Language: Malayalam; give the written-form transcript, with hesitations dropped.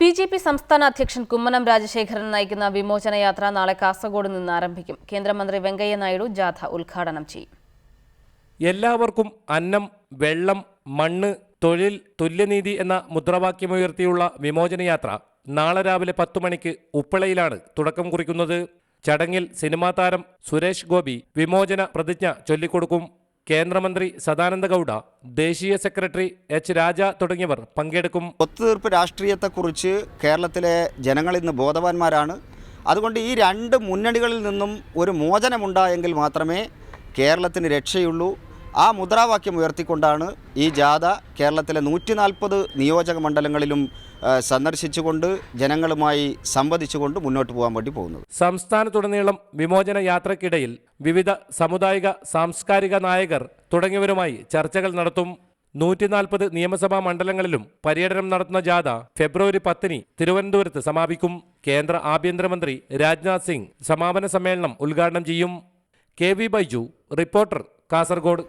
ബി.ജെ.പി. സംസ്ഥാന അധ്യക്ഷൻ കുമ്മനം രാജശേഖരൻ നയിക്കുന്ന വിമോചന യാത്ര നാളെ കാസർഗോഡ് നിന്ന് ആരംഭിക്കും. കേന്ദ്രമന്ത്രി വെങ്കയ്യ നായിഡു ജാഥ ഉദ്ഘാടനം ചെയ്യും. എല്ലാവർക്കും അന്നം, വെള്ളം, മണ്ണ്, തൊഴിൽ, തുല്യനീതി എന്ന മുദ്രാവാക്യമുയർത്തിയുള്ള വിമോചനയാത്ര നാളെ രാവിലെ 10 മണിക്ക് ഉപ്പളയിലാണ് തുടക്കം കുറിക്കുന്നത്. ചടങ്ങിൽ സിനിമാ താരം സുരേഷ് ഗോപി വിമോചന പ്രതിജ്ഞ ചൊല്ലിക്കൊടുക്കും. കേന്ദ്രമന്ത്രി സദാനന്ദ ഗൗഡ, ദേശീയ സെക്രട്ടറി എച്ച് രാജ തുടങ്ങിയവർ പങ്കെടുക്കും. ഒത്തുതീർപ്പ് രാഷ്ട്രീയത്തെക്കുറിച്ച് കേരളത്തിലെ ജനങ്ങൾ ഇന്ന് ബോധവാന്മാരാണ്. അതുകൊണ്ട് ഈ രണ്ട് മുന്നണികളിൽ നിന്നും ഒരു മോചനമുണ്ടായെങ്കിൽ മാത്രമേ കേരളത്തിന് രക്ഷയുള്ളൂ. ആ മുദ്രാവാക്യം ഉയർത്തിക്കൊണ്ടാണ് ഈ ജാഥ കേരളത്തിലെ 140 നിയോജക മണ്ഡലങ്ങളിലും സന്ദർശിച്ചുകൊണ്ട് ജനങ്ങളുമായി സംവദിച്ചുകൊണ്ട് മുന്നോട്ട് പോകാൻ വേണ്ടി പോകുന്നത്. സംസ്ഥാനത്തുടനീളം വിമോചന യാത്രയ്ക്കിടയിൽ വിവിധ സാമുദായിക സാംസ്കാരിക നായകർ തുടങ്ങിയവരുമായി ചർച്ചകൾ നടത്തും. 140 നിയമസഭാ മണ്ഡലങ്ങളിലും പര്യടനം നടത്തുന്ന ജാഥ ഫെബ്രുവരി 10 തിരുവനന്തപുരത്ത് സമാപിക്കും. കേന്ദ്ര ആഭ്യന്തരമന്ത്രി രാജ്നാഥ് സിംഗ് സമാപന സമ്മേളനം ഉദ്ഘാടനം ചെയ്യും. KV Baiju, reporter, Kasaragod.